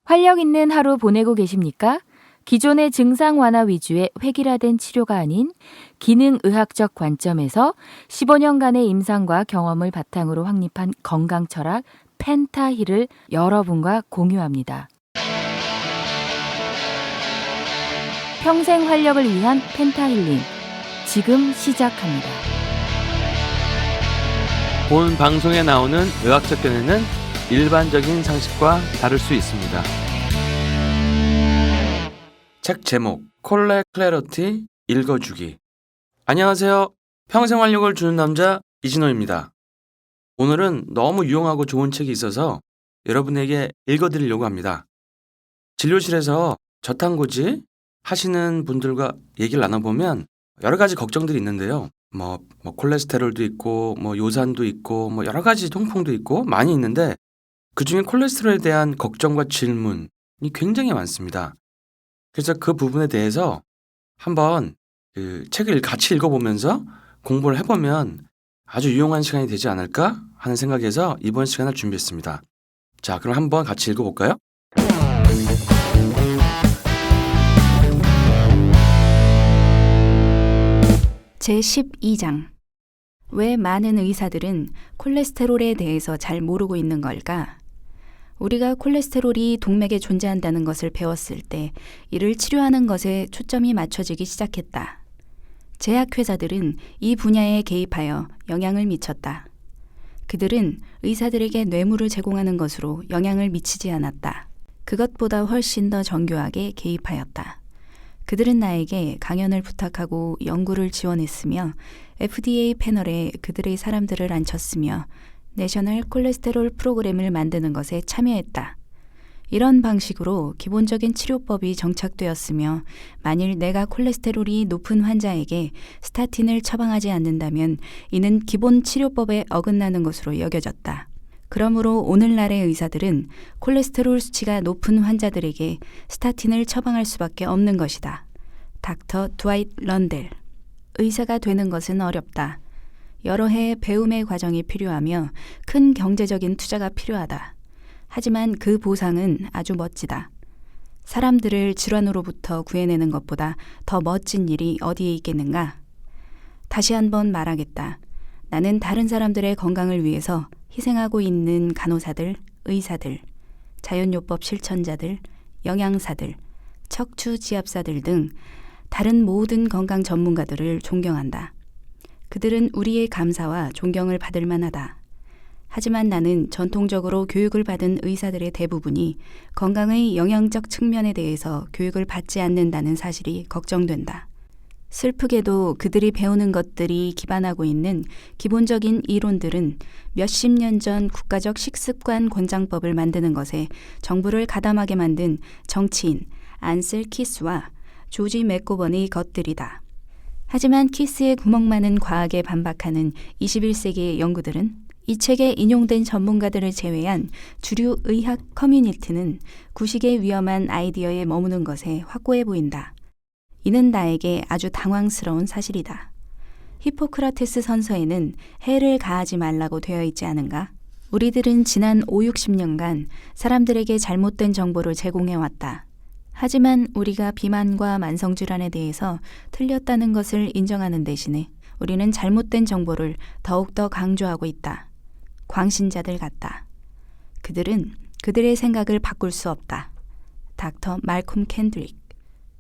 활력 있는 하루 보내고 계십니까? 기존의 증상 완화 위주의 획일화된 치료가 아닌 기능의학적 관점에서 15년간의 임상과 경험을 바탕으로 확립한 건강 철학 펜타힐을 여러분과 공유합니다. 평생 활력을 위한 펜타힐링, 지금 시작합니다. 본 방송에 나오는 의학적 견해는 일반적인 상식과 다를 수 있습니다. 책 제목 콜레 클래러티 읽어주기. 안녕하세요. 평생 활력을 주는 남자 이진호입니다. 오늘은 너무 유용하고 좋은 책이 있어서 여러분에게 읽어드리려고 합니다. 진료실에서 저탄고지 하시는 분들과 얘기를 나눠보면 여러 가지 걱정들이 있는데요. 콜레스테롤도 있고, 요산도 있고, 여러 가지 통풍도 있고 많이 있는데 그 중에 콜레스테롤에 대한 걱정과 질문이 굉장히 많습니다. 그래서 그 부분에 대해서 한번 책을 같이 읽어보면서 공부를 해보면 아주 유용한 시간이 되지 않을까 하는 생각에서 이번 시간을 준비했습니다. 자, 그럼 한번 같이 읽어볼까요? 제12장. 왜 많은 의사들은 콜레스테롤에 대해서 잘 모르고 있는 걸까? 우리가 콜레스테롤이 동맥에 존재한다는 것을 배웠을 때 이를 치료하는 것에 초점이 맞춰지기 시작했다. 제약회사들은 이 분야에 개입하여 영향을 미쳤다. 그들은 의사들에게 뇌물을 제공하는 것으로 영향을 미치지 않았다. 그것보다 훨씬 더 정교하게 개입하였다. 그들은 나에게 강연을 부탁하고 연구를 지원했으며 FDA 패널에 그들의 사람들을 앉혔으며 내셔널 콜레스테롤 프로그램을 만드는 것에 참여했다. 이런 방식으로 기본적인 치료법이 정착되었으며 만일 내가 콜레스테롤이 높은 환자에게 스타틴을 처방하지 않는다면 이는 기본 치료법에 어긋나는 것으로 여겨졌다. 그러므로 오늘날의 의사들은 콜레스테롤 수치가 높은 환자들에게 스타틴을 처방할 수밖에 없는 것이다. 닥터 드와이트 런델. 의사가 되는 것은 어렵다. 여러 해의 배움의 과정이 필요하며 큰 경제적인 투자가 필요하다. 하지만 그 보상은 아주 멋지다. 사람들을 질환으로부터 구해내는 것보다 더 멋진 일이 어디에 있겠는가? 다시 한번 말하겠다. 나는 다른 사람들의 건강을 위해서 희생하고 있는 간호사들, 의사들, 자연요법 실천자들, 영양사들, 척추지압사들 등 다른 모든 건강 전문가들을 존경한다. 그들은 우리의 감사와 존경을 받을 만하다. 하지만 나는 전통적으로 교육을 받은 의사들의 대부분이 건강의 영양적 측면에 대해서 교육을 받지 않는다는 사실이 걱정된다. 슬프게도 그들이 배우는 것들이 기반하고 있는 기본적인 이론들은 몇십 년 전 국가적 식습관 권장법을 만드는 것에 정부를 가담하게 만든 정치인 안셀 키스와 조지 맥고번의 것들이다. 하지만 키스의 구멍 많은 과학에 반박하는 21세기의 연구들은 이 책에 인용된 전문가들을 제외한 주류 의학 커뮤니티는 구식의 위험한 아이디어에 머무는 것에 확고해 보인다. 이는 나에게 아주 당황스러운 사실이다. 히포크라테스 선서에는 해를 가하지 말라고 되어 있지 않은가? 우리들은 지난 50-60년간 사람들에게 잘못된 정보를 제공해왔다. 하지만 우리가 비만과 만성질환에 대해서 틀렸다는 것을 인정하는 대신에 우리는 잘못된 정보를 더욱더 강조하고 있다. 광신자들 같다. 그들은 그들의 생각을 바꿀 수 없다. 닥터 말콤 캔드릭.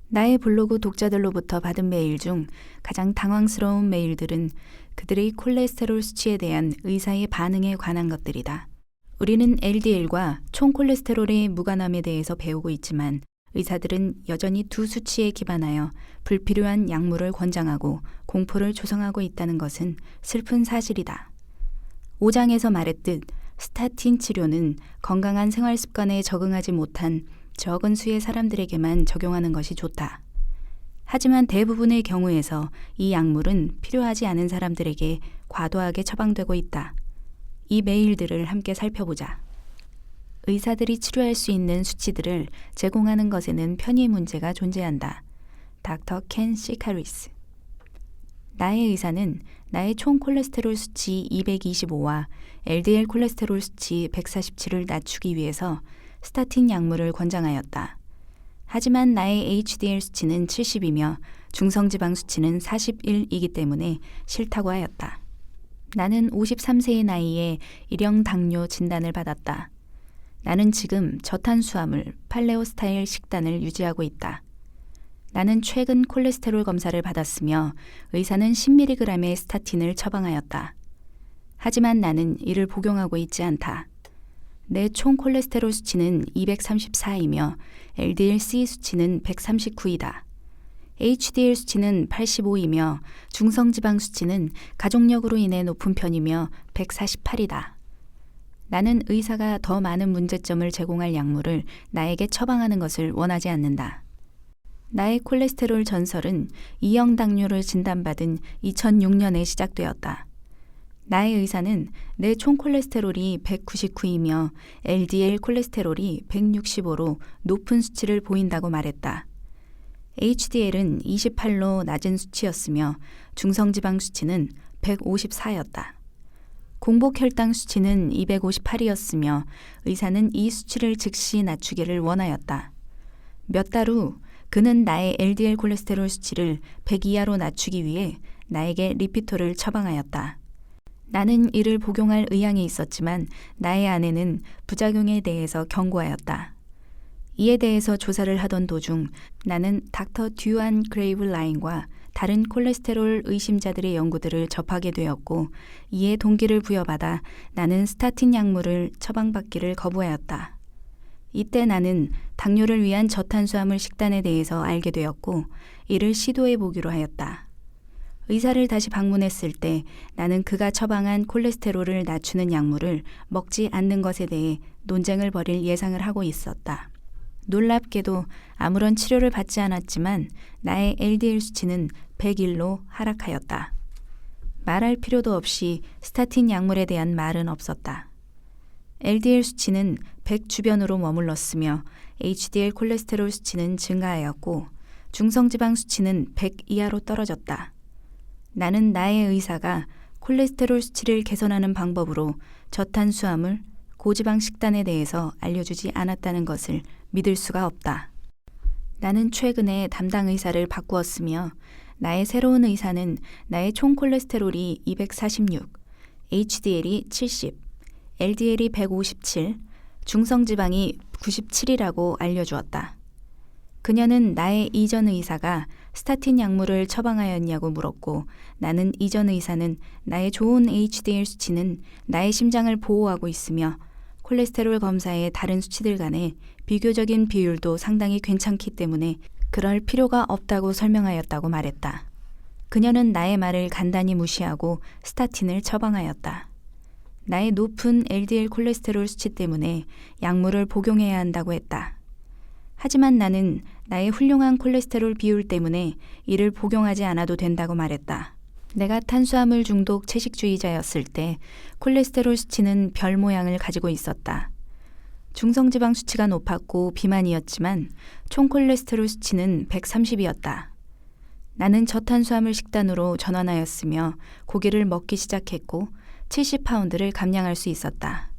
나의 블로그 독자들로부터 받은 메일 중 가장 당황스러운 메일들은 그들의 콜레스테롤 수치에 대한 의사의 반응에 관한 것들이다. 우리는 LDL과 총 콜레스테롤의 무관함에 대해서 배우고 있지만 의사들은 여전히 두 수치에 기반하여 불필요한 약물을 권장하고 공포를 조성하고 있다는 것은 슬픈 사실이다. 5장에서 말했듯 스타틴 치료는 건강한 생활 습관에 적응하지 못한 적은 수의 사람들에게만 적용하는 것이 좋다. 하지만 대부분의 경우에서 이 약물은 필요하지 않은 사람들에게 과도하게 처방되고 있다. 이 메일들을 함께 살펴보자. 의사들이 치료할 수 있는 수치들을 제공하는 것에는 편의 문제가 존재한다. 닥터 켄 시카리스. 나의 의사는 나의 총 콜레스테롤 수치 225와 LDL 콜레스테롤 수치 147을 낮추기 위해서 스타틴 약물을 권장하였다. 하지만 나의 HDL 수치는 70이며 중성지방 수치는 41이기 때문에 싫다고 하였다. 나는 53세의 나이에 일형 당뇨 진단을 받았다. 나는 지금 저탄수화물 팔레오 스타일 식단을 유지하고 있다. 나는 최근 콜레스테롤 검사를 받았으며 의사는 10mg의 스타틴을 처방하였다. 하지만 나는 이를 복용하고 있지 않다. 내 총 콜레스테롤 수치는 234이며 LDL-C 수치는 139이다. HDL 수치는 85이며 중성지방 수치는 가족력으로 인해 높은 편이며 148이다. 나는 의사가 더 많은 문제점을 제공할 약물을 나에게 처방하는 것을 원하지 않는다. 나의 콜레스테롤 전설은 2형 당뇨를 진단받은 2006년에 시작되었다. 나의 의사는 내 총 콜레스테롤이 199이며 LDL 콜레스테롤이 165로 높은 수치를 보인다고 말했다. HDL은 28로 낮은 수치였으며 중성지방 수치는 154였다. 공복혈당 수치는 258이었으며 의사는 이 수치를 즉시 낮추기를 원하였다. 몇 달 후 그는 나의 LDL 콜레스테롤 수치를 100 이하로 낮추기 위해 나에게 리피토를 처방하였다. 나는 이를 복용할 의향이 있었지만 나의 아내는 부작용에 대해서 경고하였다. 이에 대해서 조사를 하던 도중 나는 닥터 듀안 그레이블라인과 다른 콜레스테롤 의심자들의 연구들을 접하게 되었고 이에 동기를 부여받아 나는 스타틴 약물을 처방받기를 거부하였다. 이때 나는 당뇨를 위한 저탄수화물 식단에 대해서 알게 되었고 이를 시도해 보기로 하였다. 의사를 다시 방문했을 때 나는 그가 처방한 콜레스테롤을 낮추는 약물을 먹지 않는 것에 대해 논쟁을 벌일 예상을 하고 있었다. 놀랍게도 아무런 치료를 받지 않았지만 나의 LDL 수치는 101로 하락하였다. 말할 필요도 없이 스타틴 약물에 대한 말은 없었다. LDL 수치는 100 주변으로 머물렀으며 HDL 콜레스테롤 수치는 증가하였고 중성지방 수치는 100 이하로 떨어졌다. 나는 나의 의사가 콜레스테롤 수치를 개선하는 방법으로 저탄수화물, 고지방 식단에 대해서 알려주지 않았다는 것을 믿을 수가 없다. 나는 최근에 담당 의사를 바꾸었으며 나의 새로운 의사는 나의 총 콜레스테롤이 246, HDL이 70, LDL이 157, 중성지방이 97이라고 알려주었다. 그녀는 나의 이전 의사가 스타틴 약물을 처방하였냐고 물었고 나는 이전 의사는 나의 좋은 HDL 수치는 나의 심장을 보호하고 있으며 콜레스테롤 검사의 다른 수치들 간에 비교적인 비율도 상당히 괜찮기 때문에 그럴 필요가 없다고 설명하였다고 말했다. 그녀는 나의 말을 간단히 무시하고 스타틴을 처방하였다. 나의 높은 LDL 콜레스테롤 수치 때문에 약물을 복용해야 한다고 했다. 하지만 나는 나의 훌륭한 콜레스테롤 비율 때문에 이를 복용하지 않아도 된다고 말했다. 내가 탄수화물 중독 채식주의자였을 때 콜레스테롤 수치는 별 모양을 가지고 있었다. 중성지방 수치가 높았고 비만이었지만 총 콜레스테롤 수치는 130이었다. 나는 저탄수화물 식단으로 전환하였으며 고기를 먹기 시작했고 70파운드를 감량할 수 있었다.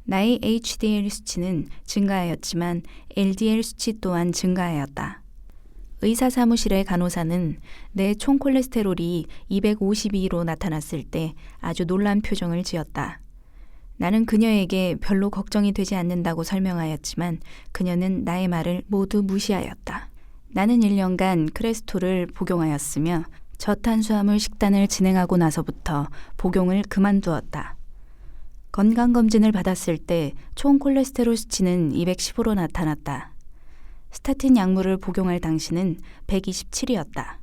나의 HDL 수치는 증가하였지만 LDL 수치 또한 증가하였다. 의사 사무실의 간호사는 내 총 콜레스테롤이 252로 나타났을 때 아주 놀란 표정을 지었다. 나는 그녀에게 별로 걱정이 되지 않는다고 설명하였지만 그녀는 나의 말을 모두 무시하였다. 나는 1년간 크레스토를 복용하였으며 저탄수화물 식단을 진행하고 나서부터 복용을 그만두었다. 건강검진을 받았을 때 총 콜레스테롤 수치는 215로 나타났다. 스타틴 약물을 복용할 당시는 127이었다.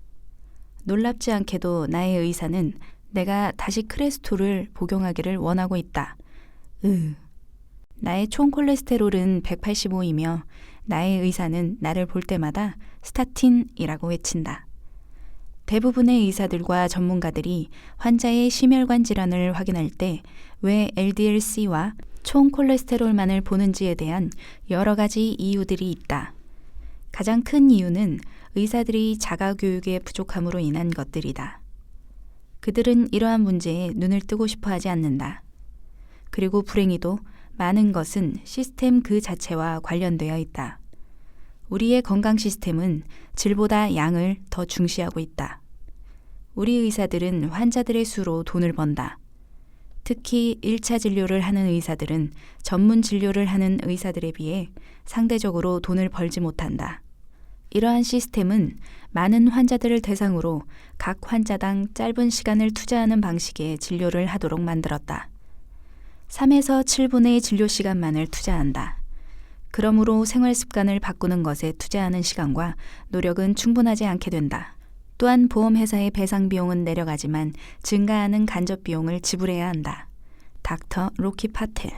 놀랍지 않게도 나의 의사는 내가 다시 크레스토를 복용하기를 원하고 있다. 나의 총 콜레스테롤은 185이며 나의 의사는 나를 볼 때마다 스타틴이라고 외친다. 대부분의 의사들과 전문가들이 환자의 심혈관 질환을 확인할 때 왜 LDL-C와 총 콜레스테롤만을 보는지에 대한 여러 가지 이유들이 있다. 가장 큰 이유는 의사들이 자가교육의 부족함으로 인한 것들이다. 그들은 이러한 문제에 눈을 뜨고 싶어 하지 않는다. 그리고 불행히도 많은 것은 시스템 그 자체와 관련되어 있다. 우리의 건강 시스템은 질보다 양을 더 중시하고 있다. 우리 의사들은 환자들의 수로 돈을 번다. 특히 1차 진료를 하는 의사들은 전문 진료를 하는 의사들에 비해 상대적으로 돈을 벌지 못한다. 이러한 시스템은 많은 환자들을 대상으로 각 환자당 짧은 시간을 투자하는 방식의 진료를 하도록 만들었다. 3에서 7분의 진료 시간만을 투자한다. 그러므로 생활 습관을 바꾸는 것에 투자하는 시간과 노력은 충분하지 않게 된다. 또한 보험회사의 배상 비용은 내려가지만 증가하는 간접 비용을 지불해야 한다. 닥터 로키 파텔.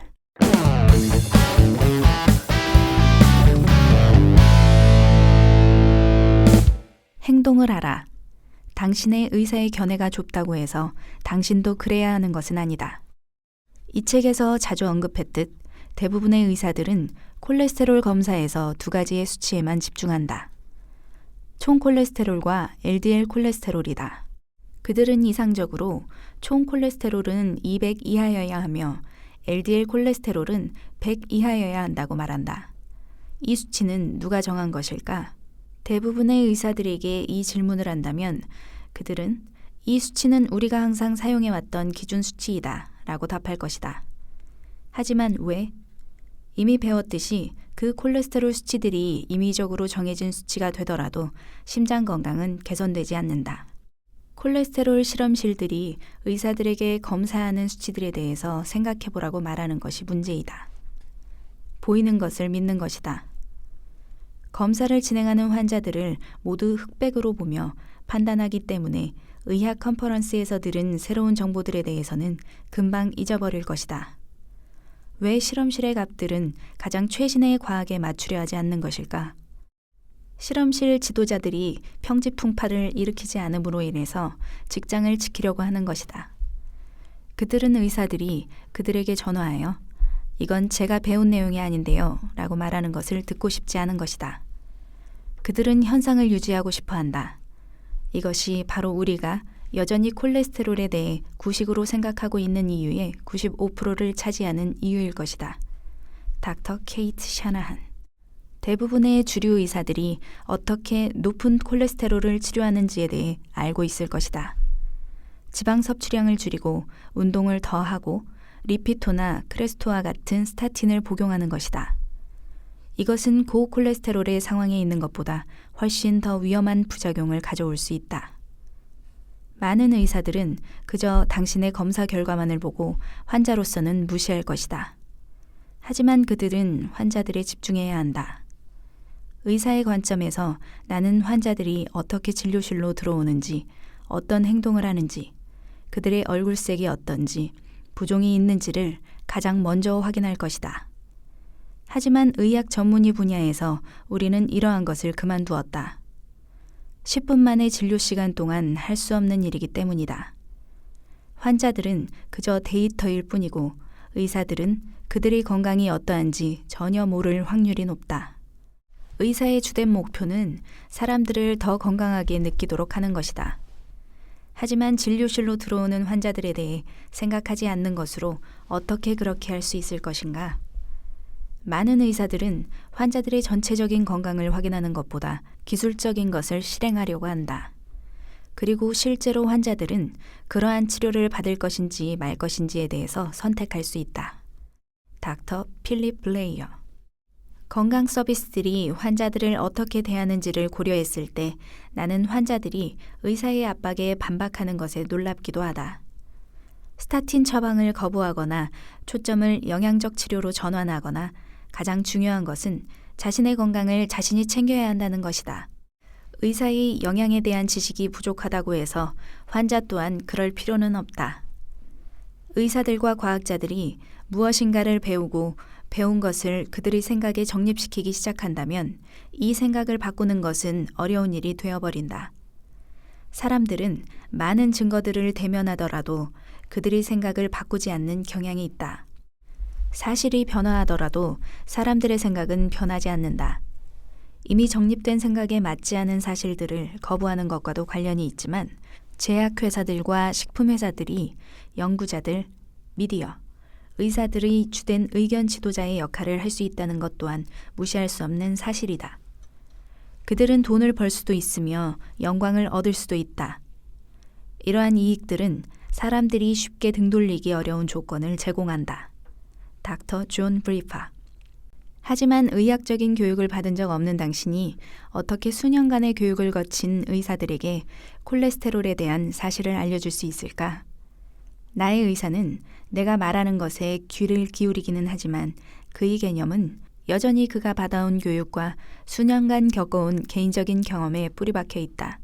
행동을 하라. 당신의 의사의 견해가 좁다고 해서 당신도 그래야 하는 것은 아니다. 이 책에서 자주 언급했듯 대부분의 의사들은 콜레스테롤 검사에서 두 가지의 수치에만 집중한다. 총 콜레스테롤과 LDL 콜레스테롤이다. 그들은 이상적으로 총 콜레스테롤은 200 이하여야 하며 LDL 콜레스테롤은 100 이하여야 한다고 말한다. 이 수치는 누가 정한 것일까? 대부분의 의사들에게 이 질문을 한다면 그들은 이 수치는 우리가 항상 사용해왔던 기준 수치이다 라고 답할 것이다. 하지만 왜? 이미 배웠듯이 그 콜레스테롤 수치들이 임의적으로 정해진 수치가 되더라도 심장 건강은 개선되지 않는다. 콜레스테롤 실험실들이 의사들에게 검사하는 수치들에 대해서 생각해보라고 말하는 것이 문제이다. 보이는 것을 믿는 것이다. 검사를 진행하는 환자들을 모두 흑백으로 보며 판단하기 때문에 의학 컨퍼런스에서 들은 새로운 정보들에 대해서는 금방 잊어버릴 것이다. 왜 실험실의 값들은 가장 최신의 과학에 맞추려 하지 않는 것일까? 실험실 지도자들이 평지풍파를 일으키지 않음으로 인해서 직장을 지키려고 하는 것이다. 그들은 의사들이 그들에게 전화하여 이건 제가 배운 내용이 아닌데요 라고 말하는 것을 듣고 싶지 않은 것이다. 그들은 현상을 유지하고 싶어 한다. 이것이 바로 우리가 여전히 콜레스테롤에 대해 구식으로 생각하고 있는 이유의 95%를 차지하는 이유일 것이다. 닥터 케이트 샤나한. 대부분의 주류 의사들이 어떻게 높은 콜레스테롤을 치료하는지에 대해 알고 있을 것이다. 지방 섭취량을 줄이고 운동을 더 하고 리피토나 크레스토와 같은 스타틴을 복용하는 것이다. 이것은 고콜레스테롤의 상황에 있는 것보다 훨씬 더 위험한 부작용을 가져올 수 있다. 많은 의사들은 그저 당신의 검사 결과만을 보고 환자로서는 무시할 것이다. 하지만 그들은 환자들에 집중해야 한다. 의사의 관점에서 나는 환자들이 어떻게 진료실로 들어오는지, 어떤 행동을 하는지, 그들의 얼굴색이 어떤지, 부종이 있는지를 가장 먼저 확인할 것이다. 하지만 의학 전문의 분야에서 우리는 이러한 것을 그만두었다. 10분 만의 진료 시간 동안 할 수 없는 일이기 때문이다. 환자들은 그저 데이터일 뿐이고 의사들은 그들의 건강이 어떠한지 전혀 모를 확률이 높다. 의사의 주된 목표는 사람들을 더 건강하게 느끼도록 하는 것이다. 하지만 진료실로 들어오는 환자들에 대해 생각하지 않는 것으로 어떻게 그렇게 할 수 있을 것인가? 많은 의사들은 환자들의 전체적인 건강을 확인하는 것보다 기술적인 것을 실행하려고 한다. 그리고 실제로 환자들은 그러한 치료를 받을 것인지 말 것인지에 대해서 선택할 수 있다. 닥터 필립 블레이어. 건강 서비스들이 환자들을 어떻게 대하는지를 고려했을 때 나는 환자들이 의사의 압박에 반박하는 것에 놀랍기도 하다. 스타틴 처방을 거부하거나 초점을 영양적 치료로 전환하거나 가장 중요한 것은 자신의 건강을 자신이 챙겨야 한다는 것이다. 의사의 영양에 대한 지식이 부족하다고 해서 환자 또한 그럴 필요는 없다. 의사들과 과학자들이 무엇인가를 배우고 배운 것을 그들의 생각에 정립시키기 시작한다면 이 생각을 바꾸는 것은 어려운 일이 되어버린다. 사람들은 많은 증거들을 대면하더라도 그들의 생각을 바꾸지 않는 경향이 있다. 사실이 변화하더라도 사람들의 생각은 변하지 않는다. 이미 정립된 생각에 맞지 않은 사실들을 거부하는 것과도 관련이 있지만 제약회사들과 식품회사들이 연구자들, 미디어, 의사들의 주된 의견 지도자의 역할을 할 수 있다는 것 또한 무시할 수 없는 사실이다. 그들은 돈을 벌 수도 있으며 영광을 얻을 수도 있다. 이러한 이익들은 사람들이 쉽게 등 돌리기 어려운 조건을 제공한다. 닥터 존 브리파. 하지만 의학적인 교육을 받은 적 없는 당신이 어떻게 수년간의 교육을 거친 의사들에게 콜레스테롤에 대한 사실을 알려줄 수 있을까? 나의 의사는 내가 말하는 것에 귀를 기울이기는 하지만 그의 개념은 여전히 그가 받아온 교육과 수년간 겪어온 개인적인 경험에 뿌리박혀 있다.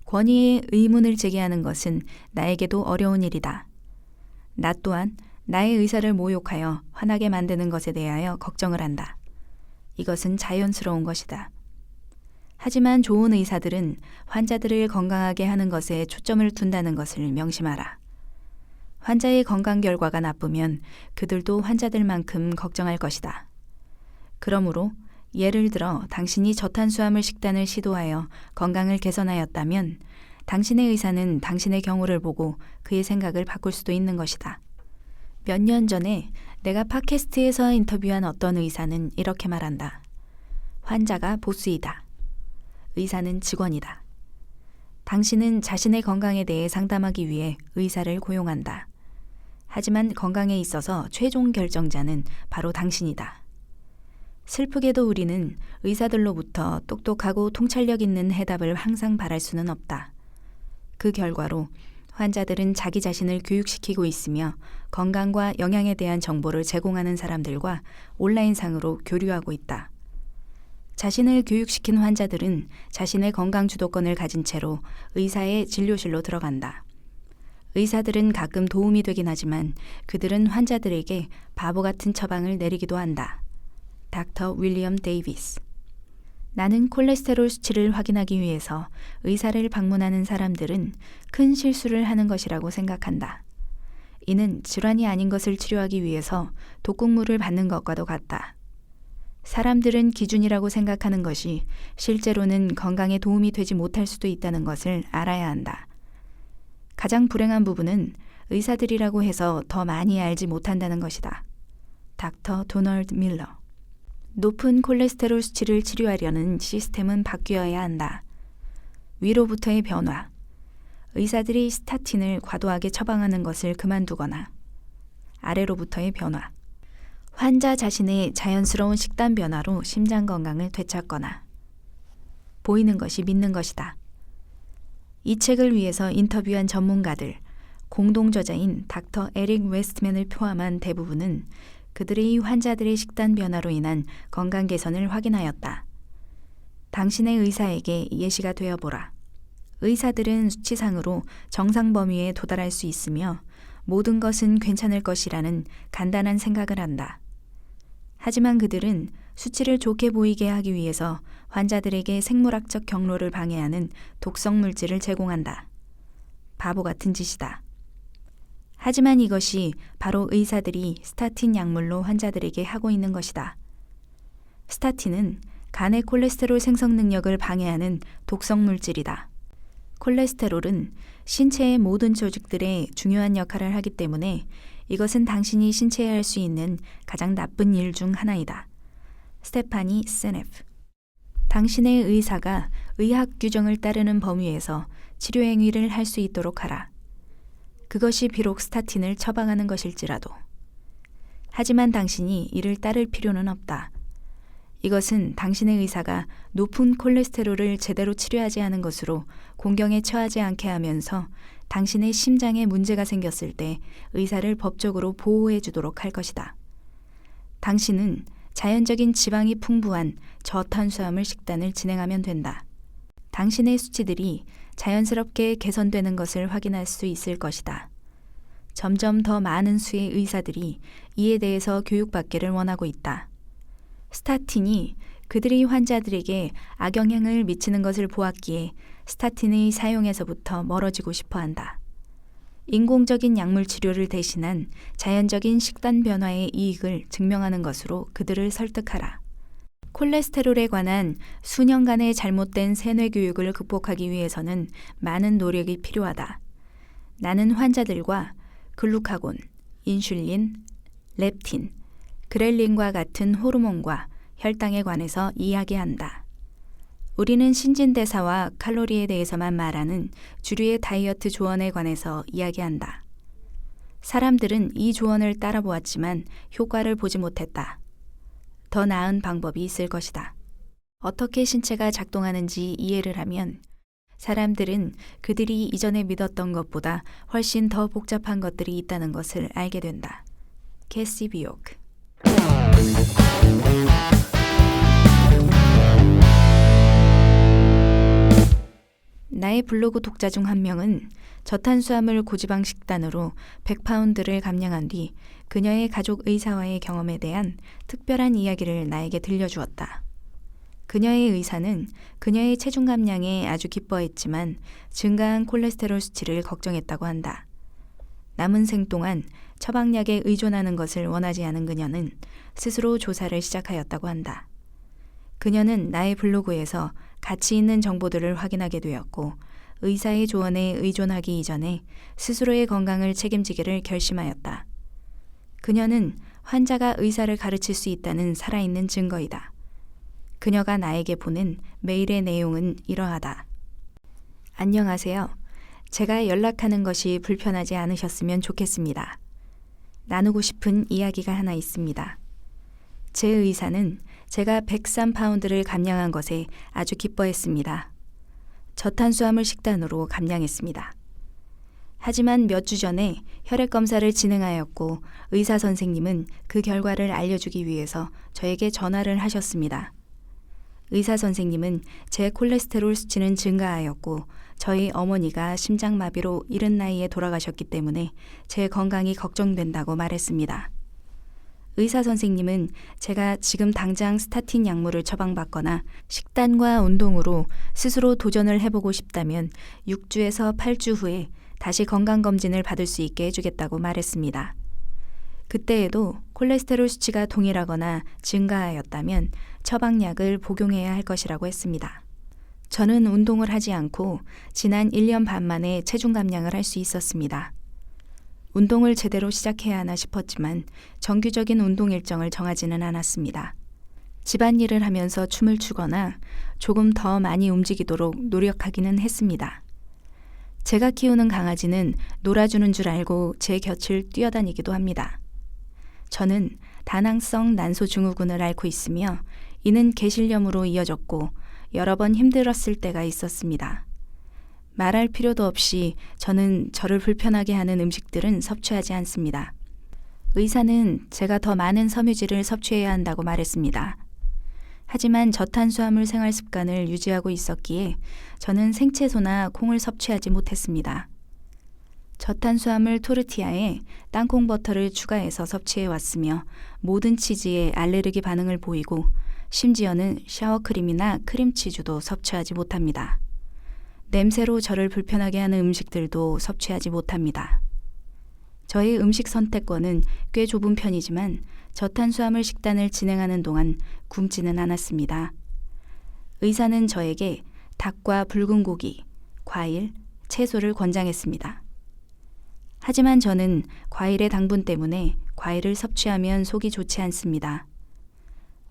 권위의 의문을 제기하는 것은 나에게도 어려운 일이다. 나 또한 나의 의사를 모욕하여 화나게 만드는 것에 대하여 걱정을 한다. 이것은 자연스러운 것이다. 하지만 좋은 의사들은 환자들을 건강하게 하는 것에 초점을 둔다는 것을 명심하라. 환자의 건강 결과가 나쁘면 그들도 환자들만큼 걱정할 것이다. 그러므로 예를 들어 당신이 저탄수화물 식단을 시도하여 건강을 개선하였다면 당신의 의사는 당신의 경우를 보고 그의 생각을 바꿀 수도 있는 것이다. 몇 년 전에 내가 팟캐스트에서 인터뷰한 어떤 의사는 이렇게 말한다. 환자가 보스이다. 의사는 직원이다. 당신은 자신의 건강에 대해 상담하기 위해 의사를 고용한다. 하지만 건강에 있어서 최종 결정자는 바로 당신이다. 슬프게도 우리는 의사들로부터 똑똑하고 통찰력 있는 해답을 항상 바랄 수는 없다. 그 결과로 환자들은 자기 자신을 교육시키고 있으며 건강과 영양에 대한 정보를 제공하는 사람들과 온라인상으로 교류하고 있다. 자신을 교육시킨 환자들은 자신의 건강 주도권을 가진 채로 의사의 진료실로 들어간다. 의사들은 가끔 도움이 되긴 하지만 그들은 환자들에게 바보 같은 처방을 내리기도 한다. 닥터 윌리엄 데이비스. 나는 콜레스테롤 수치를 확인하기 위해서 의사를 방문하는 사람들은 큰 실수를 하는 것이라고 생각한다. 이는 질환이 아닌 것을 치료하기 위해서 독극물을 받는 것과도 같다. 사람들은 기준이라고 생각하는 것이 실제로는 건강에 도움이 되지 못할 수도 있다는 것을 알아야 한다. 가장 불행한 부분은 의사들이라고 해서 더 많이 알지 못한다는 것이다. 닥터 도널드 밀러. 높은 콜레스테롤 수치를 치료하려는 시스템은 바뀌어야 한다. 위로부터의 변화. 의사들이 스타틴을 과도하게 처방하는 것을 그만두거나 아래로부터의 변화. 환자 자신의 자연스러운 식단 변화로 심장 건강을 되찾거나 보이는 것이 믿는 것이다. 이 책을 위해서 인터뷰한 전문가들, 공동 저자인 닥터 에릭 웨스트맨을 포함한 대부분은 그들의 환자들의 식단 변화로 인한 건강 개선을 확인하였다. 당신의 의사에게 예시가 되어보라. 의사들은 수치상으로 정상 범위에 도달할 수 있으며 모든 것은 괜찮을 것이라는 간단한 생각을 한다. 하지만 그들은 수치를 좋게 보이게 하기 위해서 환자들에게 생물학적 경로를 방해하는 독성 물질을 제공한다. 바보 같은 짓이다. 하지만 이것이 바로 의사들이 스타틴 약물로 환자들에게 하고 있는 것이다. 스타틴은 간의 콜레스테롤 생성 능력을 방해하는 독성 물질이다. 콜레스테롤은 신체의 모든 조직들에 중요한 역할을 하기 때문에 이것은 당신이 신체에 할 수 있는 가장 나쁜 일 중 하나이다. 스테파니 세네프. 당신의 의사가 의학 규정을 따르는 범위에서 치료 행위를 할 수 있도록 하라. 그것이 비록 스타틴을 처방하는 것일지라도. 하지만 당신이 이를 따를 필요는 없다. 이것은 당신의 의사가 높은 콜레스테롤을 제대로 치료하지 않은 것으로 공경에 처하지 않게 하면서 당신의 심장에 문제가 생겼을 때 의사를 법적으로 보호해 주도록 할 것이다. 당신은 자연적인 지방이 풍부한 저탄수화물 식단을 진행하면 된다. 당신의 수치들이 자연스럽게 개선되는 것을 확인할 수 있을 것이다. 점점 더 많은 수의 의사들이 이에 대해서 교육받기를 원하고 있다. 스타틴이 그들의 환자들에게 악영향을 미치는 것을 보았기에 스타틴의 사용에서부터 멀어지고 싶어 한다. 인공적인 약물 치료를 대신한 자연적인 식단 변화의 이익을 증명하는 것으로 그들을 설득하라. 콜레스테롤에 관한 수년간의 잘못된 세뇌 교육을 극복하기 위해서는 많은 노력이 필요하다. 나는 환자들과 글루카곤, 인슐린, 렙틴, 그렐린과 같은 호르몬과 혈당에 관해서 이야기한다. 우리는 신진대사와 칼로리에 대해서만 말하는 주류의 다이어트 조언에 관해서 이야기한다. 사람들은 이 조언을 따라 보았지만 효과를 보지 못했다. 더 나은 방법이 있을 것이다. 어떻게 신체가 작동하는지 이해를 하면 사람들은 그들이 이전에 믿었던 것보다 훨씬 더 복잡한 것들이 있다는 것을 알게 된다. 캐시 비오크. 나의 블로그 독자 중 한 명은 저탄수화물 고지방 식단으로 100파운드를 감량한 뒤 그녀의 가족 의사와의 경험에 대한 특별한 이야기를 나에게 들려주었다. 그녀의 의사는 그녀의 체중 감량에 아주 기뻐했지만 증가한 콜레스테롤 수치를 걱정했다고 한다. 남은 생 동안 처방약에 의존하는 것을 원하지 않은 그녀는 스스로 조사를 시작하였다고 한다. 그녀는 나의 블로그에서 가치 있는 정보들을 확인하게 되었고 의사의 조언에 의존하기 이전에 스스로의 건강을 책임지기를 결심하였다. 그녀는 환자가 의사를 가르칠 수 있다는 살아있는 증거이다. 그녀가 나에게 보낸 메일의 내용은 이러하다. 안녕하세요. 제가 연락하는 것이 불편하지 않으셨으면 좋겠습니다. 나누고 싶은 이야기가 하나 있습니다. 제 의사는 제가 103파운드를 감량한 것에 아주 기뻐했습니다. 저탄수화물 식단으로 감량했습니다. 하지만 몇 주 전에 혈액 검사를 진행하였고 의사 선생님은 그 결과를 알려주기 위해서 저에게 전화를 하셨습니다. 의사 선생님은 제 콜레스테롤 수치는 증가하였고 저희 어머니가 심장마비로 이른 나이에 돌아가셨기 때문에 제 건강이 걱정된다고 말했습니다. 의사 선생님은 제가 지금 당장 스타틴 약물을 처방받거나 식단과 운동으로 스스로 도전을 해보고 싶다면 6주에서 8주 후에 다시 건강검진을 받을 수 있게 해주겠다고 말했습니다. 그때에도 콜레스테롤 수치가 동일하거나 증가하였다면 처방약을 복용해야 할 것이라고 했습니다. 저는 운동을 하지 않고 지난 1년 반 만에 체중 감량을 할 수 있었습니다. 운동을 제대로 시작해야 하나 싶었지만 정규적인 운동 일정을 정하지는 않았습니다. 집안일을 하면서 춤을 추거나 조금 더 많이 움직이도록 노력하기는 했습니다. 제가 키우는 강아지는 놀아주는 줄 알고 제 곁을 뛰어다니기도 합니다. 저는 다낭성 난소증후군을 앓고 있으며 이는 개실염으로 이어졌고 여러 번 힘들었을 때가 있었습니다. 말할 필요도 없이 저는 저를 불편하게 하는 음식들은 섭취하지 않습니다. 의사는 제가 더 많은 섬유질을 섭취해야 한다고 말했습니다. 하지만 저탄수화물 생활 습관을 유지하고 있었기에 저는 생채소나 콩을 섭취하지 못했습니다. 저탄수화물 토르티아에 땅콩 버터를 추가해서 섭취해 왔으며 모든 치즈에 알레르기 반응을 보이고 심지어는 샤워크림이나 크림치즈도 섭취하지 못합니다. 냄새로 저를 불편하게 하는 음식들도 섭취하지 못합니다. 저의 음식 선택권은 꽤 좁은 편이지만 저탄수화물 식단을 진행하는 동안 굶지는 않았습니다. 의사는 저에게 닭과 붉은 고기, 과일, 채소를 권장했습니다. 하지만 저는 과일의 당분 때문에 과일을 섭취하면 속이 좋지 않습니다.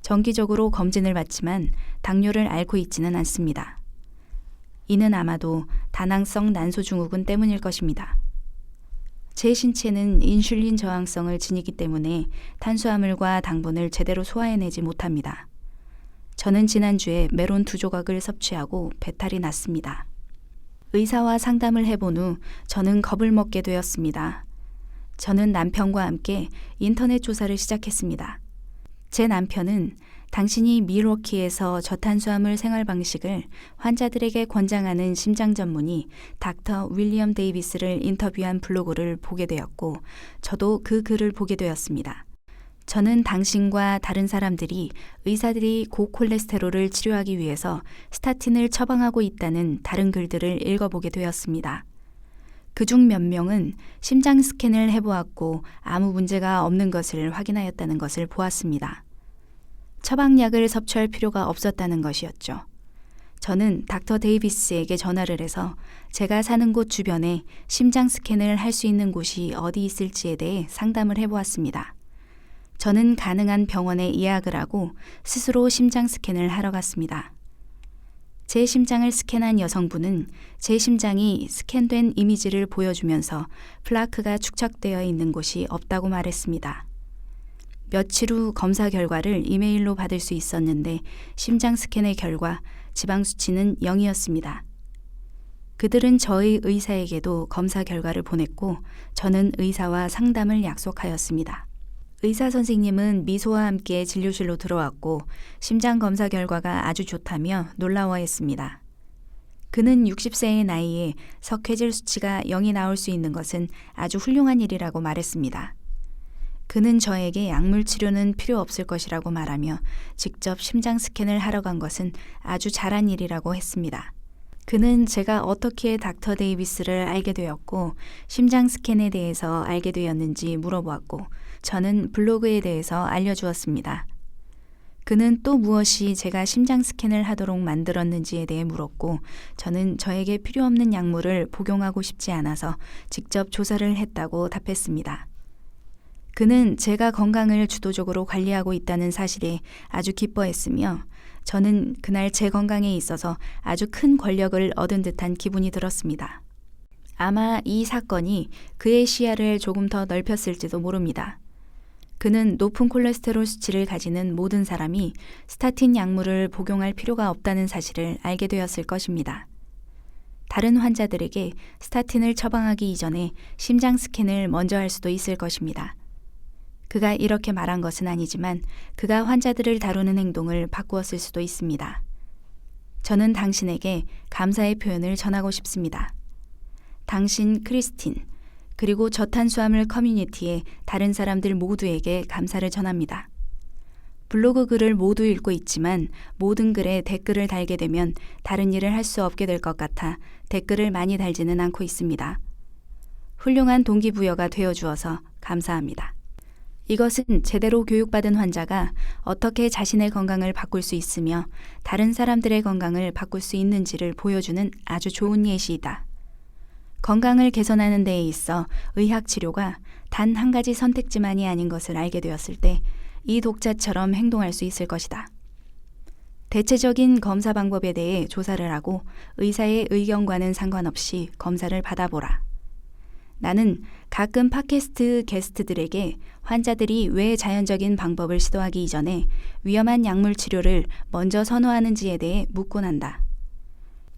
정기적으로 검진을 받지만 당뇨를 앓고 있지는 않습니다. 이는 아마도 다낭성 난소증후군 때문일 것입니다. 제 신체는 인슐린 저항성을 지니기 때문에 탄수화물과 당분을 제대로 소화해내지 못합니다. 저는 지난주에 메론 2조각을 섭취하고 배탈이 났습니다. 의사와 상담을 해본 후 저는 겁을 먹게 되었습니다. 저는 남편과 함께 인터넷 조사를 시작했습니다. 제 남편은 당신이 밀워키에서 저탄수화물 생활 방식을 환자들에게 권장하는 심장 전문의 닥터 윌리엄 데이비스를 인터뷰한 블로그를 보게 되었고 저도 그 글을 보게 되었습니다. 저는 당신과 다른 사람들이 의사들이 고콜레스테롤을 치료하기 위해서 스타틴을 처방하고 있다는 다른 글들을 읽어보게 되었습니다. 그중 몇 명은 심장 스캔을 해보았고 아무 문제가 없는 것을 확인하였다는 것을 보았습니다. 처방약을 섭취할 필요가 없었다는 것이었죠. 저는 닥터 데이비스에게 전화를 해서 제가 사는 곳 주변에 심장 스캔을 할 수 있는 곳이 어디 있을지에 대해 상담을 해보았습니다. 저는 가능한 병원에 예약을 하고 스스로 심장 스캔을 하러 갔습니다. 제 심장을 스캔한 여성분은 제 심장이 스캔된 이미지를 보여주면서 플라크가 축적되어 있는 곳이 없다고 말했습니다. 며칠 후 검사 결과를 이메일로 받을 수 있었는데 심장 스캔의 결과 지방 수치는 0이었습니다. 그들은 저희 의사에게도 검사 결과를 보냈고 저는 의사와 상담을 약속하였습니다. 의사 선생님은 미소와 함께 진료실로 들어왔고 심장 검사 결과가 아주 좋다며 놀라워했습니다. 그는 60세의 나이에 석회질 수치가 0이 나올 수 있는 것은 아주 훌륭한 일이라고 말했습니다. 그는 저에게 약물 치료는 필요 없을 것이라고 말하며 직접 심장 스캔을 하러 간 것은 아주 잘한 일이라고 했습니다. 그는 제가 어떻게 닥터 데이비스를 알게 되었고 심장 스캔에 대해서 알게 되었는지 물어보았고 저는 블로그에 대해서 알려주었습니다. 그는 또 무엇이 제가 심장 스캔을 하도록 만들었는지에 대해 물었고 저는 저에게 필요 없는 약물을 복용하고 싶지 않아서 직접 조사를 했다고 답했습니다. 그는 제가 건강을 주도적으로 관리하고 있다는 사실에 아주 기뻐했으며 저는 그날 제 건강에 있어서 아주 큰 권력을 얻은 듯한 기분이 들었습니다. 아마 이 사건이 그의 시야를 조금 더 넓혔을지도 모릅니다. 그는 높은 콜레스테롤 수치를 가지는 모든 사람이 스타틴 약물을 복용할 필요가 없다는 사실을 알게 되었을 것입니다. 다른 환자들에게 스타틴을 처방하기 이전에 심장 스캔을 먼저 할 수도 있을 것입니다. 그가 이렇게 말한 것은 아니지만 그가 환자들을 다루는 행동을 바꾸었을 수도 있습니다. 저는 당신에게 감사의 표현을 전하고 싶습니다. 당신 크리스틴, 그리고 저탄수화물 커뮤니티의 다른 사람들 모두에게 감사를 전합니다. 블로그 글을 모두 읽고 있지만 모든 글에 댓글을 달게 되면 다른 일을 할 수 없게 될 것 같아 댓글을 많이 달지는 않고 있습니다. 훌륭한 동기부여가 되어주어서 감사합니다. 이것은 제대로 교육받은 환자가 어떻게 자신의 건강을 바꿀 수 있으며 다른 사람들의 건강을 바꿀 수 있는지를 보여주는 아주 좋은 예시이다. 건강을 개선하는 데에 있어 의학치료가 단 한 가지 선택지만이 아닌 것을 알게 되었을 때 이 독자처럼 행동할 수 있을 것이다. 대체적인 검사 방법에 대해 조사를 하고 의사의 의견과는 상관없이 검사를 받아보라. 나는 가끔 팟캐스트 게스트들에게 환자들이 왜 자연적인 방법을 시도하기 이전에 위험한 약물 치료를 먼저 선호하는지에 대해 묻곤 한다.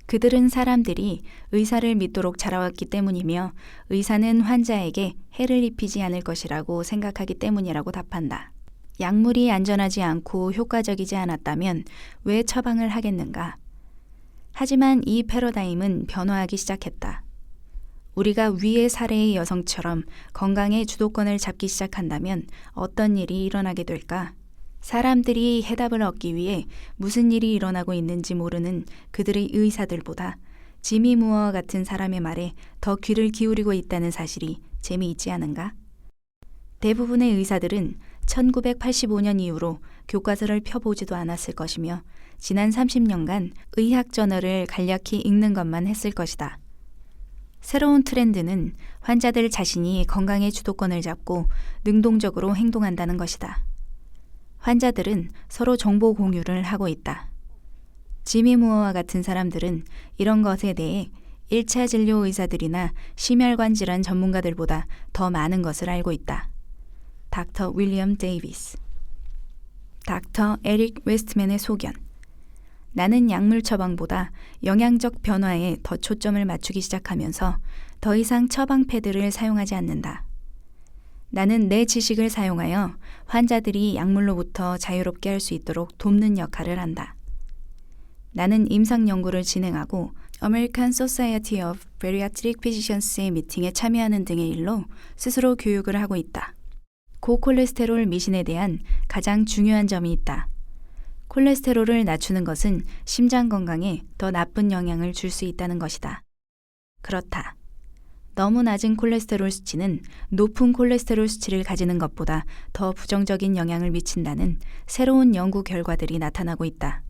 그들은 사람들이 의사를 믿도록 자라왔기 때문이며 의사는 환자에게 해를 입히지 않을 것이라고 생각하기 때문이라고 답한다. 약물이 안전하지 않고 효과적이지 않았다면 왜 처방을 하겠는가? 하지만 이 패러다임은 변화하기 시작했다. 우리가 위의 사례의 여성처럼 건강의 주도권을 잡기 시작한다면 어떤 일이 일어나게 될까? 사람들이 해답을 얻기 위해 무슨 일이 일어나고 있는지 모르는 그들의 의사들보다 지미 무어 같은 사람의 말에 더 귀를 기울이고 있다는 사실이 재미있지 않은가? 대부분의 의사들은 1985년 이후로 교과서를 펴보지도 않았을 것이며 지난 30년간 의학 저널을 간략히 읽는 것만 했을 것이다. 새로운 트렌드는 환자들 자신이 건강의 주도권을 잡고 능동적으로 행동한다는 것이다. 환자들은 서로 정보 공유를 하고 있다. 지미 무어와 같은 사람들은 이런 것에 대해 1차 진료 의사들이나 심혈관 질환 전문가들보다 더 많은 것을 알고 있다. 닥터 윌리엄 데이비스, 닥터 에릭 웨스트맨의 소견. 나는 약물 처방보다 영양적 변화에 더 초점을 맞추기 시작하면서 더 이상 처방 패드를 사용하지 않는다. 나는 내 지식을 사용하여 환자들이 약물로부터 자유롭게 할 수 있도록 돕는 역할을 한다. 나는 임상 연구를 진행하고 American Society of Bariatric Physicians의 미팅에 참여하는 등의 일로 스스로 교육을 하고 있다. 고콜레스테롤 미신에 대한 가장 중요한 점이 있다. 콜레스테롤을 낮추는 것은 심장 건강에 더 나쁜 영향을 줄 수 있다는 것이다. 그렇다. 너무 낮은 콜레스테롤 수치는 높은 콜레스테롤 수치를 가지는 것보다 더 부정적인 영향을 미친다는 새로운 연구 결과들이 나타나고 있다.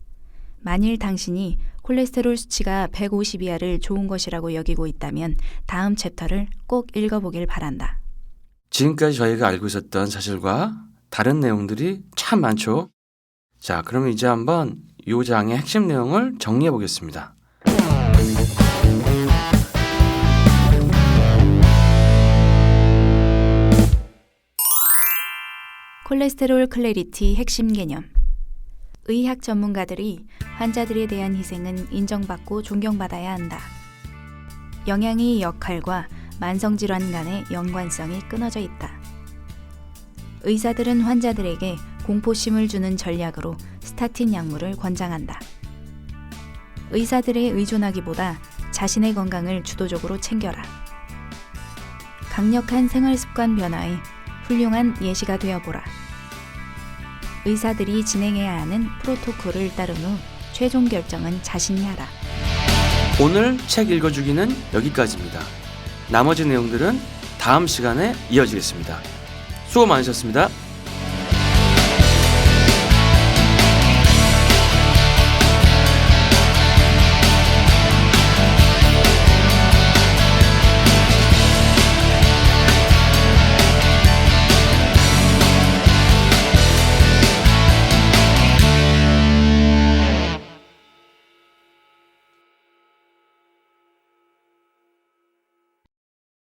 만일 당신이 콜레스테롤 수치가 150 이하를 좋은 것이라고 여기고 있다면 다음 챕터를 꼭 읽어보길 바란다. 지금까지 저희가 알고 있었던 사실과 다른 내용들이 참 많죠. 자, 그럼 이제 한번 이 장의 핵심 내용을 정리해 보겠습니다. 콜레스테롤 클래리티 핵심 개념. 의학 전문가들이 환자들에 대한 희생은 인정받고 존경받아야 한다. 영양의 역할과 만성질환 간의 연관성이 끊어져 있다. 의사들은 환자들에게 공포심을 주는 전략으로 스타틴 약물을 권장한다. 의사들에 의존하기보다 자신의 건강을 주도적으로 챙겨라. 강력한 생활습관 변화에 훌륭한 예시가 되어보라. 의사들이 진행해야 하는 프로토콜을 따른 후 최종 결정은 자신이 하라. 오늘 책 읽어주기는 여기까지입니다. 나머지 내용들은 다음 시간에 이어지겠습니다. 수고 많으셨습니다.